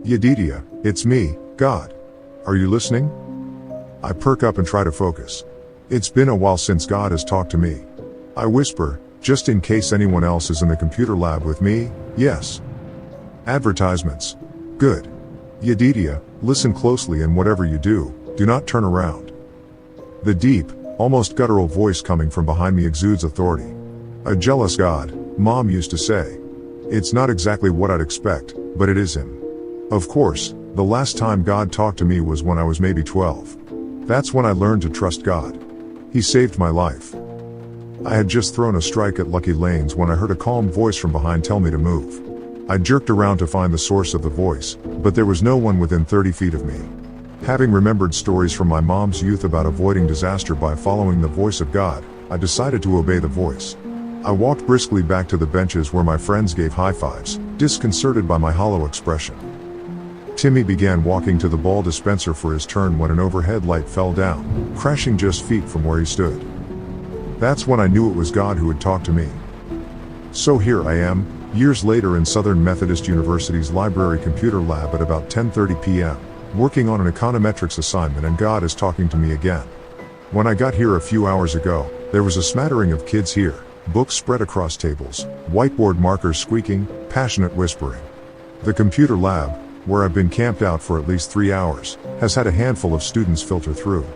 Yedidia, it's me, God. Are you listening? I perk up and try to focus. It's been a while since God has talked to me. I whisper, just in case anyone else is in the computer lab with me, yes. Advertisements. Good. Yedidia, listen closely and whatever you do, do not turn around. The deep, almost guttural voice coming from behind me exudes authority. A jealous God, Mom used to say. It's not exactly what I'd expect, but it is him. Of course, the last time God talked to me was when I was maybe 12. That's when I learned to trust God. He saved my life. I had just thrown a strike at Lucky Lanes when I heard a calm voice from behind tell me to move. I jerked around to find the source of the voice, but there was no one within 30 feet of me. Having remembered stories from my mom's youth about avoiding disaster by following the voice of God, I decided to obey the voice. I walked briskly back to the benches where my friends gave high fives, disconcerted by my hollow expression. Timmy began walking to the ball dispenser for his turn when an overhead light fell down, crashing just feet from where he stood. That's when I knew it was God who had talked to me. So here I am, years later in Southern Methodist University's library computer lab at about 10:30 p.m., working on an econometrics assignment, and God is talking to me again. When I got here a few hours ago, there was a smattering of kids here, books spread across tables, whiteboard markers squeaking, passionate whispering. The computer lab, where I've been camped out for at least 3 hours, has had a handful of students filter through.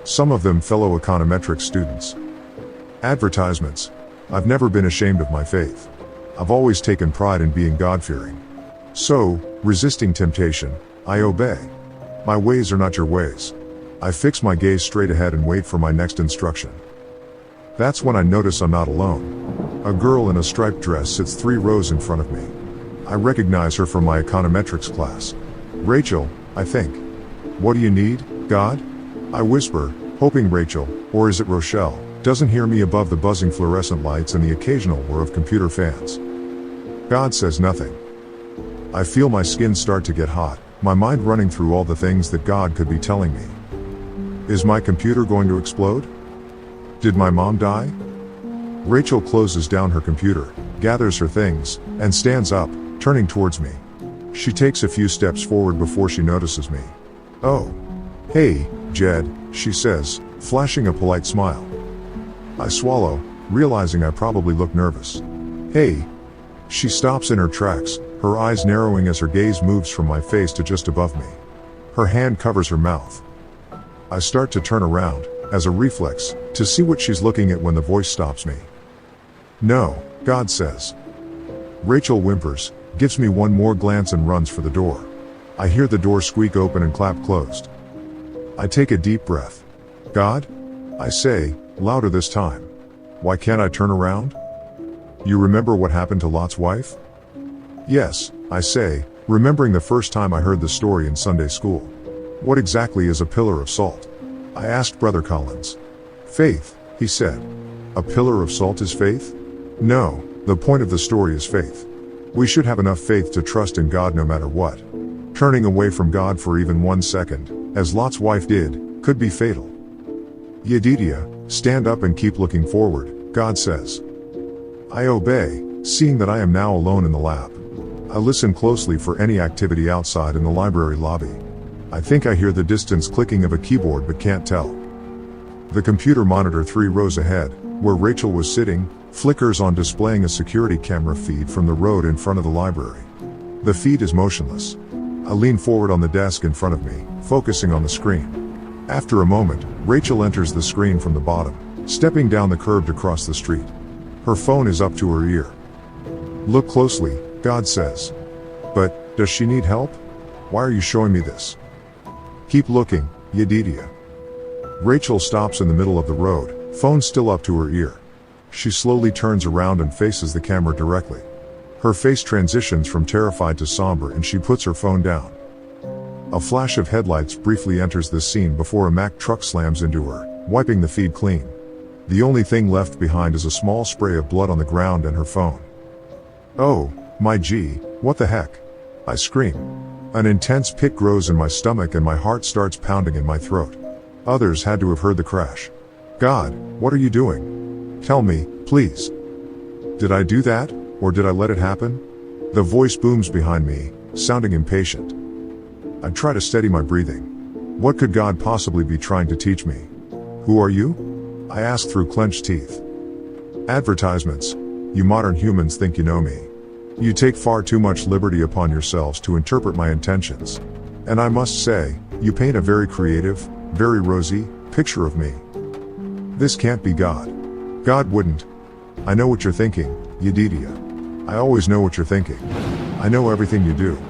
Some of them fellow econometrics students. Advertisements. I've never been ashamed of my faith. I've always taken pride in being God-fearing. So, resisting temptation, I obey. My ways are not your ways. I fix my gaze straight ahead and wait for my next instruction. That's when I notice I'm not alone. A girl in a striped dress sits 3 rows in front of me. I recognize her from my econometrics class. Rachel, I think. What do you need, God? I whisper, hoping Rachel, or is it Rochelle, doesn't hear me above the buzzing fluorescent lights and the occasional whir of computer fans. God says nothing. I feel my skin start to get hot, my mind running through all the things that God could be telling me. Is my computer going to explode? Did my mom die? Rachel closes down her computer, gathers her things, and stands up, turning towards me. She takes a few steps forward before she notices me. Oh. Hey, Jed, she says, flashing a polite smile. I swallow, realizing I probably look nervous. Hey. She stops in her tracks, her eyes narrowing as her gaze moves from my face to just above me. Her hand covers her mouth. I start to turn around, as a reflex, to see what she's looking at when the voice stops me. No, God says. Rachel whimpers, gives me one more glance and runs for the door. I hear the door squeak open and clap closed. I take a deep breath. God? I say, louder this time. Why can't I turn around? You remember what happened to Lot's wife? Yes, I say, remembering the first time I heard the story in Sunday school. What exactly is a pillar of salt? I asked Brother Collins. Faith, he said. A pillar of salt is faith? No, the point of the story is faith. We should have enough faith to trust in God no matter what. Turning away from God for even 1 second, as Lot's wife did, could be fatal. Yedidia, stand up and keep looking forward, God says. I obey, seeing that I am now alone in the lab. I listen closely for any activity outside in the library lobby. I think I hear the distant clicking of a keyboard but can't tell. The computer monitor 3 rows ahead, where Rachel was sitting, flickers on displaying a security camera feed from the road in front of the library. The feed is motionless. I lean forward on the desk in front of me, focusing on the screen. After a moment, Rachel enters the screen from the bottom, stepping down the curb to cross the street. Her phone is up to her ear. Look closely, God says. But, does she need help? Why are you showing me this? Keep looking, Yedidia. Rachel stops in the middle of the road, phone still up to her ear. She slowly turns around and faces the camera directly. Her face transitions from terrified to somber and she puts her phone down. A flash of headlights briefly enters the scene before a Mack truck slams into her, wiping the feed clean. The only thing left behind is a small spray of blood on the ground and her phone. Oh, my gee, what the heck? I scream. An intense pit grows in my stomach and my heart starts pounding in my throat. Others had to have heard the crash. God, what are you doing? Tell me, please. Did I do that, or did I let it happen? The voice booms behind me, sounding impatient. I try to steady my breathing. What could God possibly be trying to teach me? Who are you? I ask through clenched teeth. Advertisements. You modern humans think you know me. You take far too much liberty upon yourselves to interpret my intentions. And I must say, you paint a very creative, very rosy picture of me. This can't be God. God wouldn't. I know what you're thinking, Yedidia. I always know what you're thinking. I know everything you do.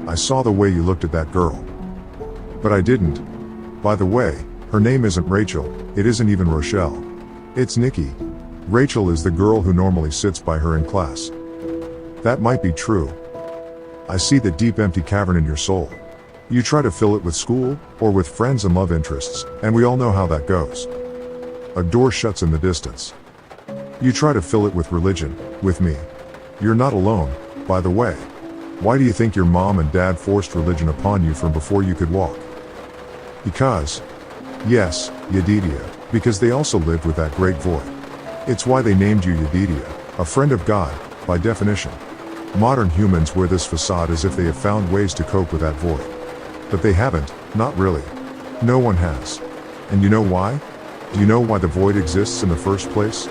I saw the way you looked at that girl. But I didn't. By the way, her name isn't Rachel, it isn't even Rochelle. It's Nikki. Rachel is the girl who normally sits by her in class. That might be true. I see the deep empty cavern in your soul. You try to fill it with school, or with friends and love interests, and we all know how that goes. A door shuts in the distance. You try to fill it with religion, with me. You're not alone, by the way. Why do you think your mom and dad forced religion upon you from before you could walk? Because. Yes, Yedidia, because they also lived with that great void. It's why they named you Yedidia, a friend of God, by definition. Modern humans wear this facade as if they have found ways to cope with that void. But they haven't, not really. No one has. And you know why? Do you know why the void exists in the first place?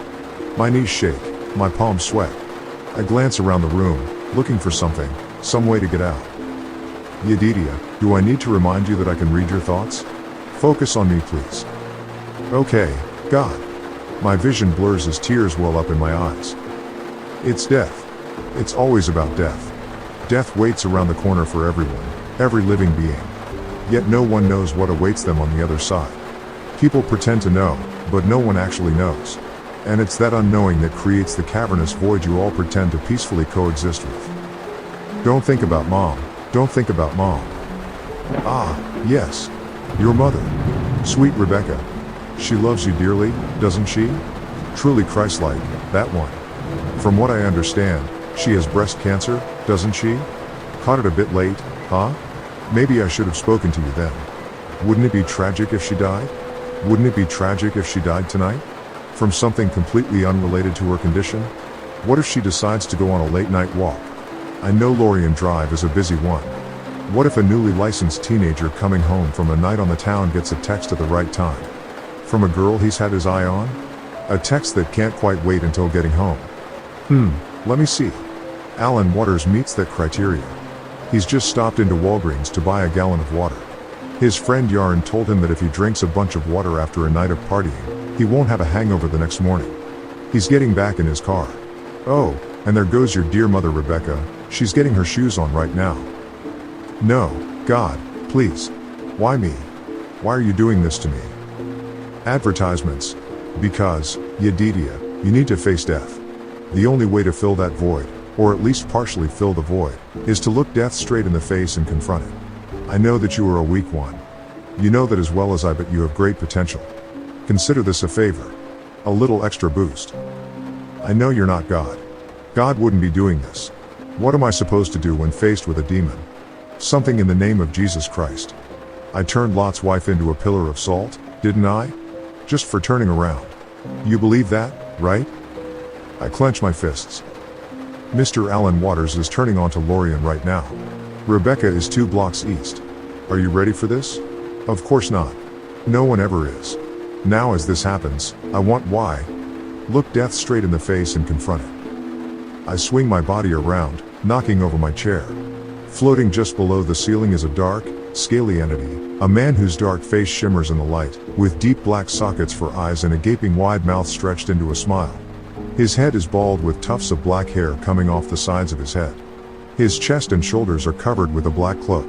My knees shake, my palms sweat. I glance around the room, looking for something, some way to get out. Yedidia, do I need to remind you that I can read your thoughts? Focus on me, please. Okay, God. My vision blurs as tears well up in my eyes. It's death. It's always about death. Death waits around the corner for everyone, every living being. Yet no one knows what awaits them on the other side. People pretend to know, but no one actually knows. And it's that unknowing that creates the cavernous void you all pretend to peacefully coexist with. Don't think about Mom. Don't think about Mom. Ah, yes. Your mother. Sweet Rebecca. She loves you dearly, doesn't she? Truly Christ-like, that one. From what I understand, she has breast cancer, doesn't she? Caught it a bit late, huh? Maybe I should have spoken to you then. Wouldn't it be tragic if she died? Wouldn't it be tragic if she died tonight? From something completely unrelated to her condition? What if she decides to go on a late-night walk? I know Lorien Drive is a busy one. What if a newly licensed teenager coming home from a night on the town gets a text at the right time? From a girl he's had his eye on? A text that can't quite wait until getting home. Let me see. Alan Waters meets that criteria. He's just stopped into Walgreens to buy a gallon of water. His friend Yarn told him that if he drinks a bunch of water after a night of partying, he won't have a hangover the next morning. He's getting back in his car. Oh, and there goes your dear mother Rebecca, she's getting her shoes on right now. No, God, please. Why me? Why are you doing this to me? Advertisements. Because, Yedidia, you need to face death. The only way to fill that void, or at least partially fill the void, is to look death straight in the face and confront it. I know that you are a weak one. You know that as well as I, but you have great potential. Consider this a favor. A little extra boost. I know you're not God. God wouldn't be doing this. What am I supposed to do when faced with a demon? Something in the name of Jesus Christ. I turned Lot's wife into a pillar of salt, didn't I? Just for turning around. You believe that, right? I clench my fists. Mr. Alan Waters is turning onto Lorien right now. Rebecca is 2 blocks east. Are you ready for this? Of course not. No one ever is. Now as this happens, I want why. Look death straight in the face and confront it. I swing my body around, knocking over my chair. Floating just below the ceiling is a dark, scaly entity, a man whose dark face shimmers in the light, with deep black sockets for eyes and a gaping wide mouth stretched into a smile. His head is bald with tufts of black hair coming off the sides of his head. His chest and shoulders are covered with a black cloak.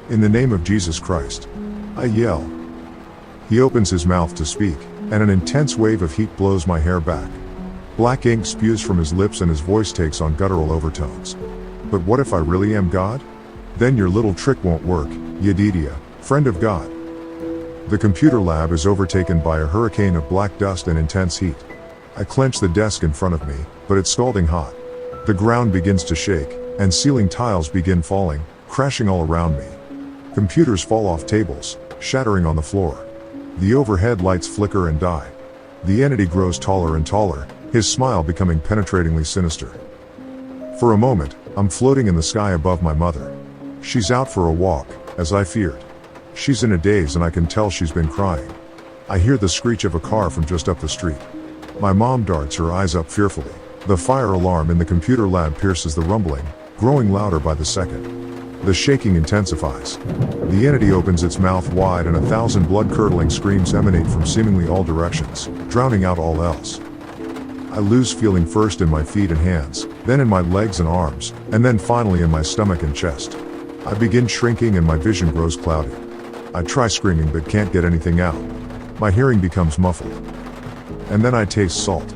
In the name of Jesus Christ, I yell. He opens his mouth to speak, and an intense wave of heat blows my hair back. Black ink spews from his lips and his voice takes on guttural overtones. But what if I really am God? Then your little trick won't work, Yedidia, friend of God. The computer lab is overtaken by a hurricane of black dust and intense heat. I clench the desk in front of me, but it's scalding hot. The ground begins to shake, and ceiling tiles begin falling, crashing all around me. Computers fall off tables, shattering on the floor. The overhead lights flicker and die. The entity grows taller and taller, his smile becoming penetratingly sinister. For a moment, I'm floating in the sky above my mother. She's out for a walk, as I feared. She's in a daze and I can tell she's been crying. I hear the screech of a car from just up the street. My mom darts her eyes up fearfully. The fire alarm in the computer lab pierces the rumbling, growing louder by the second. The shaking intensifies. The entity opens its mouth wide and 1,000 blood-curdling screams emanate from seemingly all directions, drowning out all else. I lose feeling first in my feet and hands, then in my legs and arms, and then finally in my stomach and chest. I begin shrinking and my vision grows cloudy. I try screaming but can't get anything out. My hearing becomes muffled. And then I taste salt.